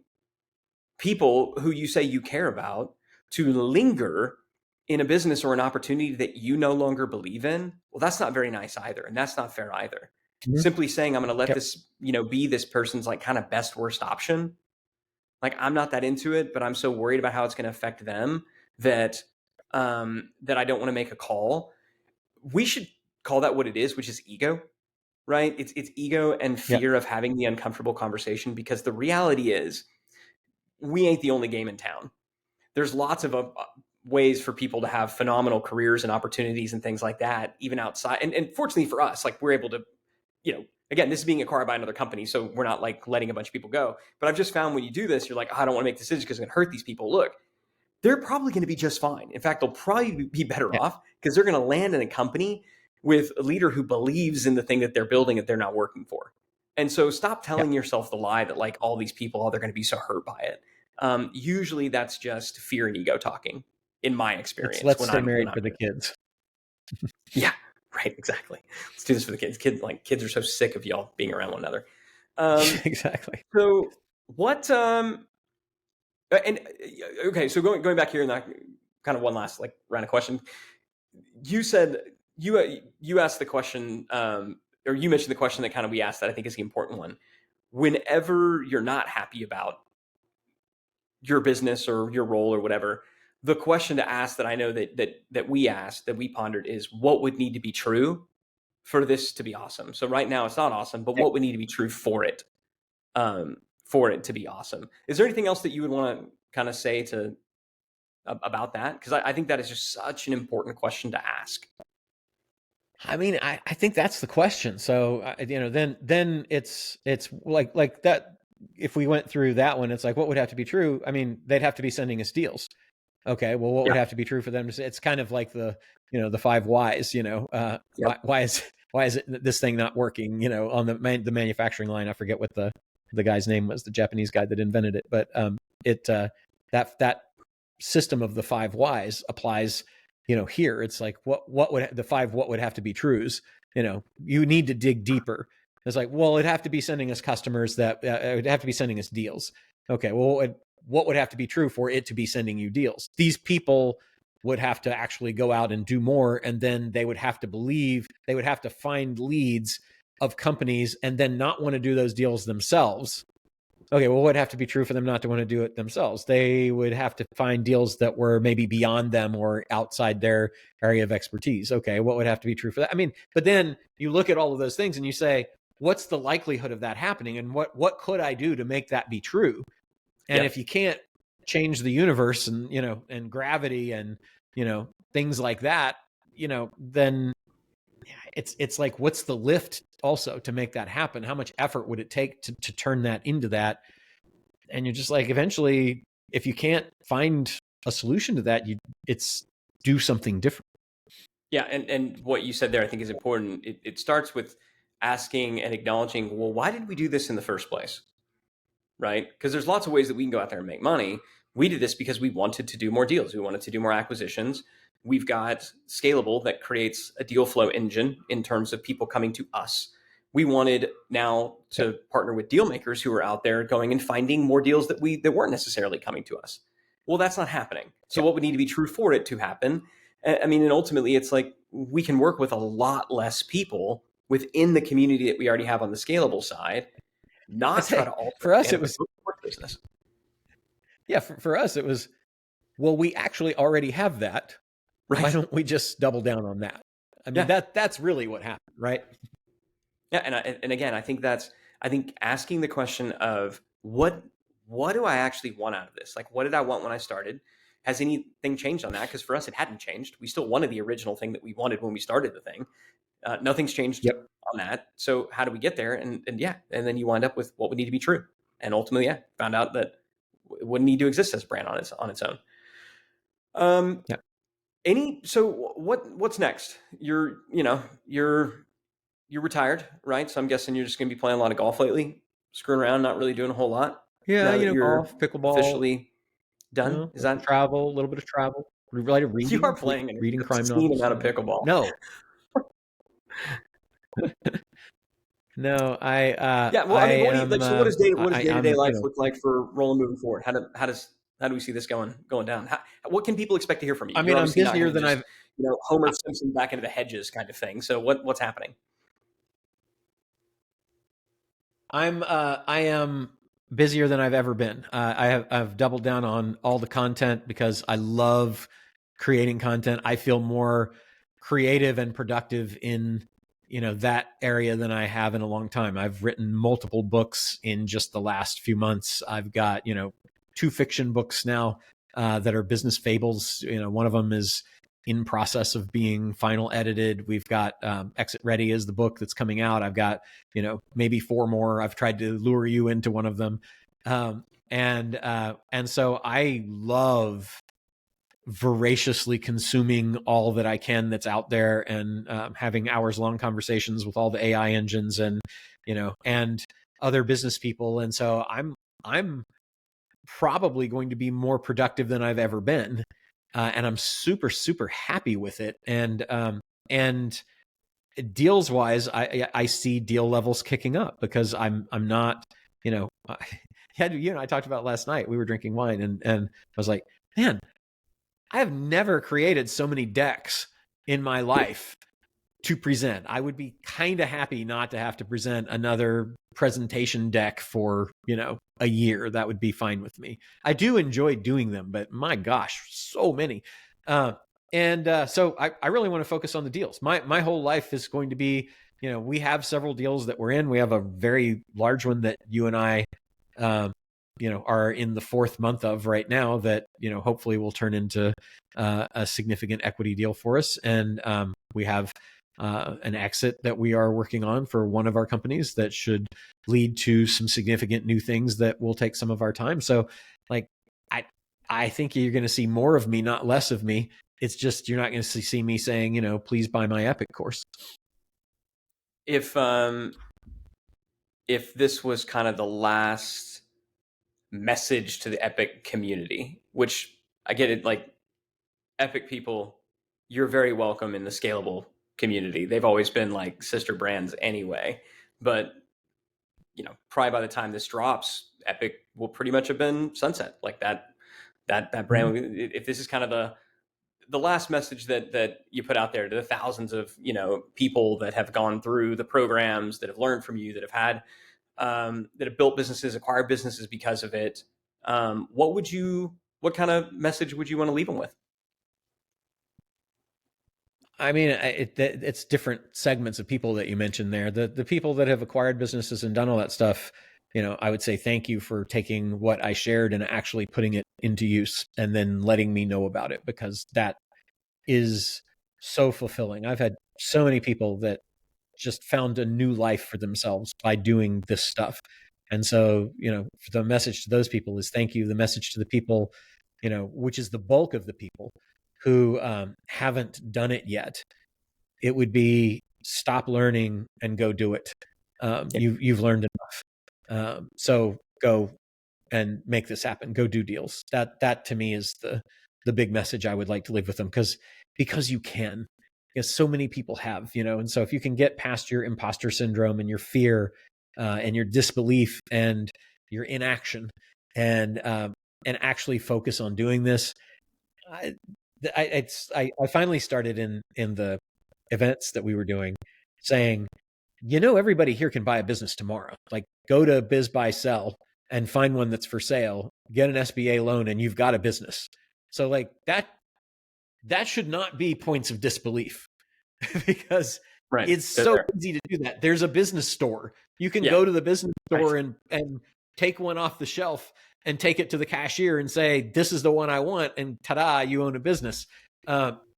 people who you say you care about to linger in a business or an opportunity that you no longer believe in. Well, that's not very nice either. And that's not fair either. Mm-hmm. Simply saying, I'm going to let this, be this person's like kind of best worst option. Like, I'm not that into it, but I'm so worried about how it's going to affect them that I don't want to make a call. We should call that what it is, which is ego, right? It's ego and fear of having the uncomfortable conversation, because the reality is we ain't the only game in town. There's lots of ways for people to have phenomenal careers and opportunities and things like that, even outside. And fortunately for us, like, we're able to, again, this is being acquired by another company, so we're not like letting a bunch of people go. But I've just found when you do this, you're like, I don't want to make decisions because it's going to hurt these people. Look, they're probably going to be just fine. In fact, they'll probably be better off, because they're going to land in a company with a leader who believes in the thing that they're building that they're not working for. And so stop telling yourself the lie that like all these people, they're going to be so hurt by it. Usually that's just fear and ego talking, in my experience. Let's stay married for the kids. Yeah. Right, exactly. Let's do this for the kids. Kids are so sick of y'all being around one another. Um, Exactly. so what? And okay, so going back here and that kind of one last like round of question. You said you asked the question, or you mentioned the question that kind of we asked that I think is the important one. Whenever you're not happy about your business or your role or whatever, the question to ask that I know that we asked, that we pondered, is what would need to be true for this to be awesome. So right now it's not awesome, but what would need to be true for it to be awesome? Is there anything else that you would want to kind of say to about that? Because I think that is just such an important question to ask. I mean, I think that's the question. So, then it's like that. If we went through that one, it's like, what would have to be true? I mean, they'd have to be sending us deals. Okay, well, what would Yeah. have to be true for them to say? It's kind of like the five whys. Yep. Why is it this thing not working? On the manufacturing line. I forget what the guy's name was, the Japanese guy that invented it, but that system of the five whys applies. Here it's like what would the five what would have to be trues. You need to dig deeper. It's like, well, it'd have to be sending us customers that it would have to be sending us deals. Okay, well, what would have to be true for it to be sending you deals? These people would have to actually go out and do more, and then they would have to find leads of companies and then not want to do those deals themselves. Okay, well, what would have to be true for them not to want to do it themselves? They would have to find deals that were maybe beyond them or outside their area of expertise. Okay, what would have to be true for that? I mean, but then you look at all of those things and you say, what's the likelihood of that happening? And what could I do to make that be true? And Yep. if you can't change the universe and gravity and, things like that, then it's like, what's the lift also to make that happen? How much effort would it take to turn that into that? And you're just like, eventually, if you can't find a solution to that, it's do something different. Yeah, and what you said there, I think, is important. It starts with asking and acknowledging, well, why did we do this in the first place? Right? Because there's lots of ways that we can go out there and make money. We did this because we wanted to do more deals. We wanted to do more acquisitions. We've got Scalable that creates a deal flow engine in terms of people coming to us. We wanted now to Yep. partner with deal makers who are out there going and finding more deals that weren't necessarily coming to us. Well, that's not happening. So Yep. what would need to be true for it to happen? I mean, and ultimately it's like we can work with a lot less people within the community that we already have on the Scalable side, I not try to say alter for us, and it of the was, work business. yeah, for us, it was, well, we actually already have that. Why Right. don't we just double down on that? I mean, Yeah. that's really what happened, right? Yeah. And again, I think asking the question of what do I actually want out of this? Like, what did I want when I started? Has anything changed on that? Because for us, it hadn't changed. We still wanted the original thing that we wanted when we started the thing. Nothing's changed Yep. on that. So how do we get there? And yeah, and then you wind up with what would need to be true. And ultimately, yeah, found out that it wouldn't need to exist as a brand on its own. Um, Yep. so what's next? You're retired, right? So I'm guessing you're just going to be playing a lot of golf lately, screwing around, not really doing a whole lot. Yeah, Now that you're golf, pickleball, officially done, is that travel, a little bit of travel, related you are reading, playing an reading crime obscene novels. amount of pickleball? No, no, Yeah, well, I I mean, what do you am, like? So, what does day to day I'm, life look like for Roland moving forward? How do we see this going down? What can people expect to hear from you? I You're mean, I'm obviously not busier going to than just I've, Homer Simpson back into the hedges kind of thing. So what's happening? I am busier than I've ever been. I've doubled down on all the content because I love creating content. I feel more creative and productive in that area than I have in a long time. I've written multiple books in just the last few months. I've got two fiction books now that are business fables. One of them is in process of being final edited. We've got Exit Ready is the book that's coming out. I've got maybe four more. I've tried to lure you into one of them, and so I love voraciously consuming all that I can that's out there, and having hours long conversations with all the AI engines and other business people. And so I'm probably going to be more productive than I've ever been, and I'm super happy with it. And deals wise, I see deal levels kicking up because I'm not, you know, you and I talked about last night. We were drinking wine, and I was like, man, I have never created so many decks in my life to present. I would be kind of happy not to have to present another presentation deck for, a year. That would be fine with me. I do enjoy doing them, but my gosh, so many. So I really want to focus on the deals. My whole life is going to be, we have several deals that we're in. We have a very large one that you and I, are in the fourth month of right now that, hopefully will turn into a significant equity deal for us. And we have an exit that we are working on for one of our companies that should lead to some significant new things that will take some of our time. So like, I think you're going to see more of me, not less of me. It's just, you're not going to see me saying, please buy my Epic course. If this was kind of the last message to the Epic community, which I get it, like Epic people, you're very welcome in the Scalable community. They've always been like sister brands anyway, but probably by the time this drops, Epic will pretty much have been sunset. Like that brand. Mm-hmm. If this is kind of the last message that you put out there to the thousands of people that have gone through the programs, that have learned from you, that have had that have built businesses, acquired businesses because of it, what kind of message would you want to leave them with? I mean, it's different segments of people that you mentioned there. The people that have acquired businesses and done all that stuff, I would say thank you for taking what I shared and actually putting it into use and then letting me know about it, because that is so fulfilling. I've had so many people that just found a new life for themselves by doing this stuff. And so, the message to those people is thank you. The message to the people, which is the bulk of the people who haven't done it yet, it would be stop learning and go do it. You've learned enough. So go and make this happen. Go do deals. That to me is the big message I would like to leave with them, because you can. Because so many people have, and so if you can get past your imposter syndrome and your fear and your disbelief and your inaction and actually focus on doing this, I finally started in the events that we were doing saying, everybody here can buy a business tomorrow. Like, go to Biz Buy Sell and find one that's for sale, get an SBA loan, and you've got a business. So like that should not be points of disbelief because it's so easy to do that. There's a business store. You can go to the business store and take one off the shelf and take it to the cashier and say, this is the one I want. And ta-da, you own a business.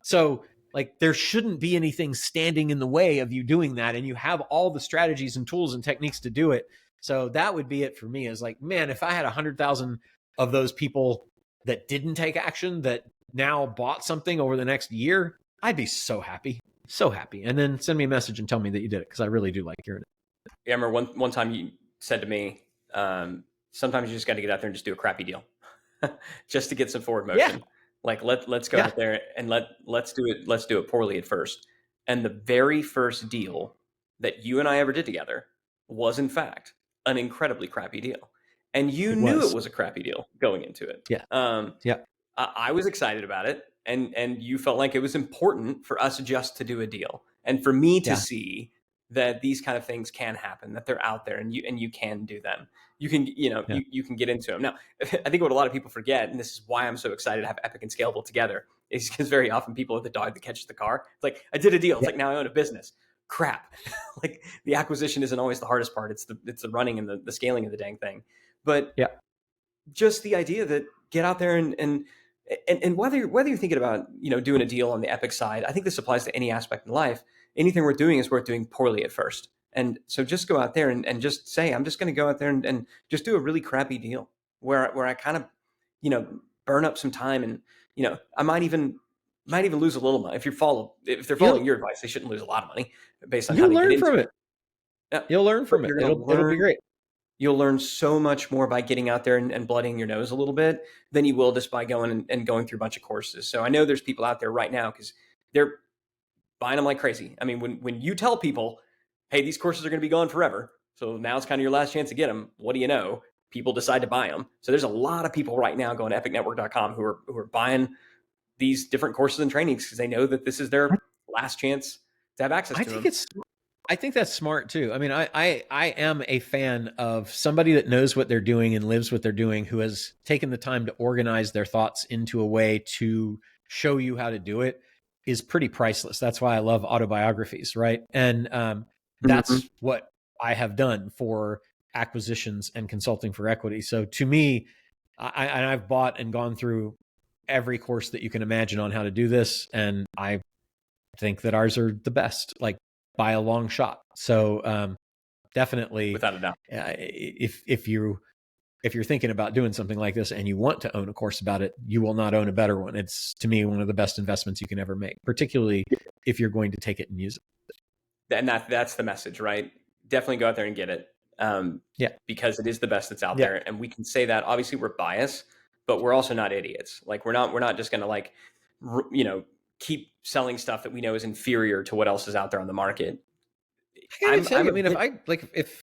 So like, there shouldn't be anything standing in the way of you doing that. And you have all the strategies and tools and techniques to do it. So that would be it for me, is like, man, if I had 100,000 of those people that didn't take action, that now bought something over the next year, I'd be so happy. So happy. And then send me a message and tell me that you did it, because I really do like hearing it. Yeah, I remember one time you said to me, sometimes you just got to get out there and just do a crappy deal just to get some forward motion. Yeah. Like let's go out there and let's do it poorly at first. And the very first deal that you and I ever did together was in fact an incredibly crappy deal. And you knew it was a crappy deal going into it. Yeah. I was excited about it, and you felt like it was important for us just to do a deal and for me to see that these kind of things can happen, that they're out there, and you can do them. You can, you can get into them. Now, I think what a lot of people forget, and this is why I'm so excited to have Epic and Scalable together, is because very often people are the dog that catches the car. It's like, I did a deal. It's like, now I own a business. Crap. Like, the acquisition isn't always the hardest part. It's the running and the scaling of the dang thing. But just the idea that get out there and whether you're thinking about, doing a deal on the Epic side, I think this applies to any aspect in life. Anything we're doing is worth doing poorly at first. And so just go out there and just say, I'm just going to go out there and just do a really crappy deal where I kind of, burn up some time, and, I might even lose a little money. If they're following your advice, they shouldn't lose a lot of money based on how they get into it. You'll learn from it. It'll be great. You'll learn so much more by getting out there and blooding your nose a little bit than you will just by going and going through a bunch of courses. So I know there's people out there right now, because buying them like crazy. I mean, when you tell people, hey, these courses are going to be gone forever, so now it's kind of your last chance to get them, what do you know? People decide to buy them. So there's a lot of people right now going to epicnetwork.com who are buying these different courses and trainings because they know that this is their last chance to have access I to think them. it's I think that's smart too. I mean, I am a fan of somebody that knows what they're doing and lives what they're doing, who has taken the time to organize their thoughts into a way to show you how to do it, is pretty priceless. That's why I love autobiographies, right? And Mm-hmm. that's what I have done for acquisitions and consulting for equity. So to me, I've bought and gone through every course that you can imagine on how to do this, and I think that ours are the best, like by a long shot. So definitely, Without a doubt. if you're thinking about doing something like this and you want to own a course about it, you will not own a better one. It's, to me, one of the best investments you can ever make, particularly if you're going to take it and use it. And that's the message, right? Definitely go out there and get it. Yeah. Because it is the best that's out Yeah. there. And we can say that. Obviously, we're biased, but we're also not idiots. Like we're not just going to like, keep selling stuff that we know is inferior to what else is out there on the market. I gotta tell you, I mean, if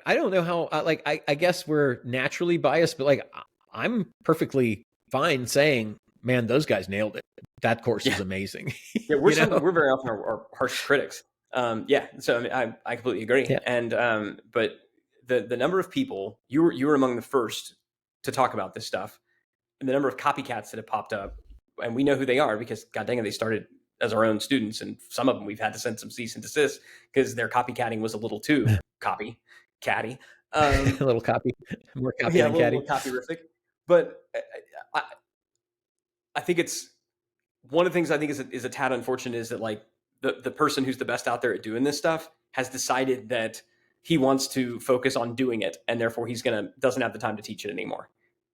I don't know how, I guess we're naturally biased, but like, I'm perfectly fine saying, man, those guys nailed it. That course is amazing. Yeah, we're very often our harsh critics. So I mean, I completely agree. Yeah. And but the number of people you were among the first to talk about this stuff, and the number of copycats that have popped up, and we know who they are because god dang it, they started as our own students, and some of them we've had to send some cease and desist because their copycatting was a little too catty. A little copy, more copy Yeah, a than little caddy. more copyrific. But I, I think it's one of the things I think is a tad unfortunate is that like the person who's the best out there at doing this stuff has decided that he wants to focus on doing it, and therefore doesn't have the time to teach it anymore.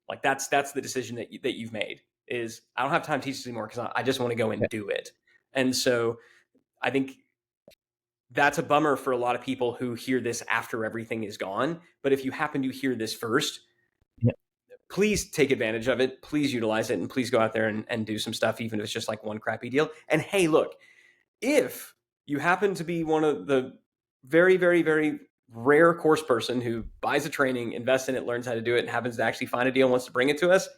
Like that's the decision that you've made is I don't have time to teach this anymore because I just want to go and do it. And so I think that's a bummer for a lot of people who hear this after everything is gone. But if you happen to hear this first, please take advantage of it. Please utilize it, and please go out there and do some stuff, even if it's just like one crappy deal. And hey, look, if you happen to be one of the very, very, very rare course person who buys a training, invests in it, learns how to do it, and happens to actually find a deal and wants to bring it to us,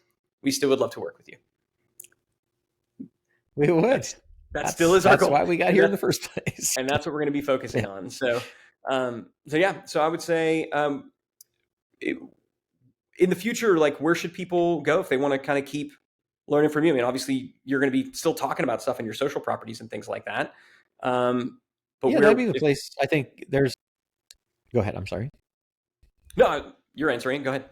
we still would love to work with you. We would. That still is our goal. That's why we got here in the first place. And that's what we're going to be focusing on. So I would say in the future, like where should people go if they want to kind of keep learning from you? I mean, obviously you're going to be still talking about stuff in your social properties and things like that. But yeah, that'd be the place. I think there's, go ahead. I'm sorry. No, you're answering. Go ahead.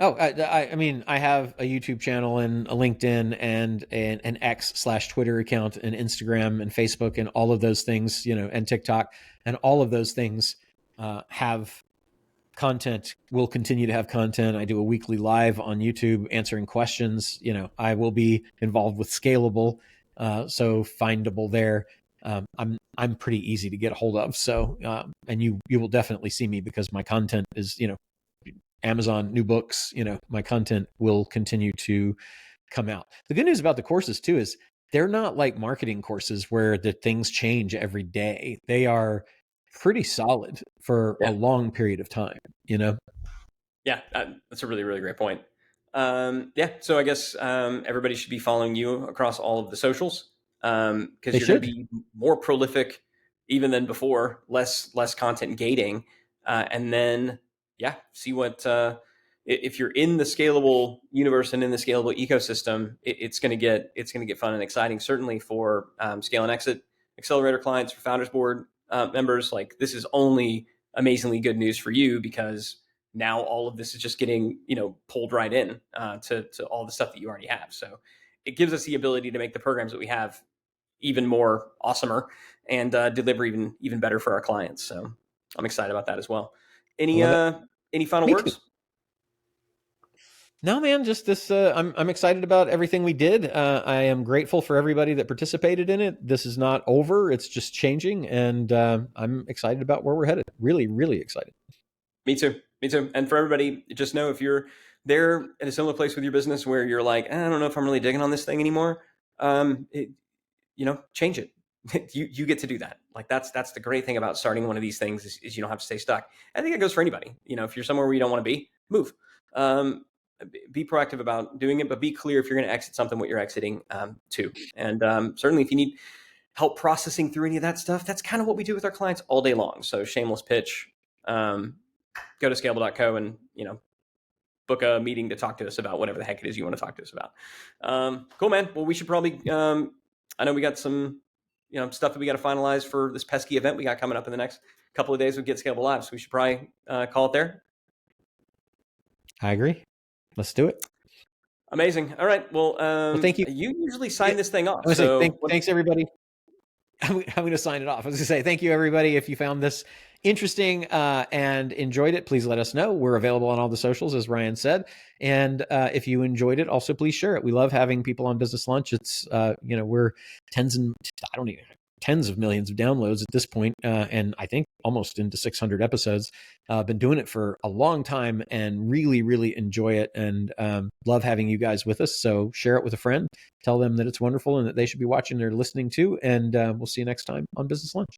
Oh, I mean, I have a YouTube channel and a LinkedIn and an X/Twitter account and Instagram and Facebook and all of those things, and TikTok, and all of those things have content. Will continue to have content. I do a weekly live on YouTube answering questions. I will be involved with Scalable, so findable there. I'm pretty easy to get a hold of. So, and you will definitely see me because my content is, Amazon, new books, my content will continue to come out. The good news about the courses too is they're not like marketing courses where the things change every day. They are pretty solid for a long period of time, Yeah, that's a really, really great point. So I guess everybody should be following you across all of the socials because you're going to be more prolific even than before, less content gating, and then see what if you're in the scalable universe and in the scalable ecosystem, it's going to get fun and exciting. Certainly for Scale and Exit Accelerator clients, for Founders Board members, like this is only amazingly good news for you because now all of this is just getting pulled right in to all the stuff that you already have. So it gives us the ability to make the programs that we have even more awesomer and deliver even better for our clients. So I'm excited about that as well. Any final words? Too. No, man, just this, I'm excited about everything we did. I am grateful for everybody that participated in it. This is not over. It's just changing. And I'm excited about where we're headed. Really, really excited. Me too. And for everybody, just know if you're there in a similar place with your business where you're like, I don't know if I'm really digging on this thing anymore. change it. You get to do that. Like that's the great thing about starting one of these things is you don't have to stay stuck. I think it goes for anybody. If you're somewhere where you don't want to be, move. Be proactive about doing it, but be clear if you're going to exit something, what you're exiting to. And certainly if you need help processing through any of that stuff, that's kind of what we do with our clients all day long. So shameless pitch, go to scalable.co and, book a meeting to talk to us about whatever the heck it is you want to talk to us about. Cool, man. Well, we should probably, I know we got some, stuff that we got to finalize for this pesky event we got coming up in the next couple of days with Get Scalable Live. So we should probably call it there. I agree. Let's do it. Amazing. All right. Well, thank you. You usually sign this thing off. Thanks, everybody. I'm going to sign it off. I was going to say, thank you, everybody. If you found this interesting and enjoyed it, please let us know. We're available on all the socials, as Ryan said. And if you enjoyed it, also please share it. We love having people on Business Lunch. It's, we're tens of millions of downloads at this point, and I think almost into 600 episodes. Been doing it for a long time and really, really enjoy it, and love having you guys with us. So share it with a friend, tell them that it's wonderful and that they should be watching or listening to, and we'll see you next time on Business Lunch.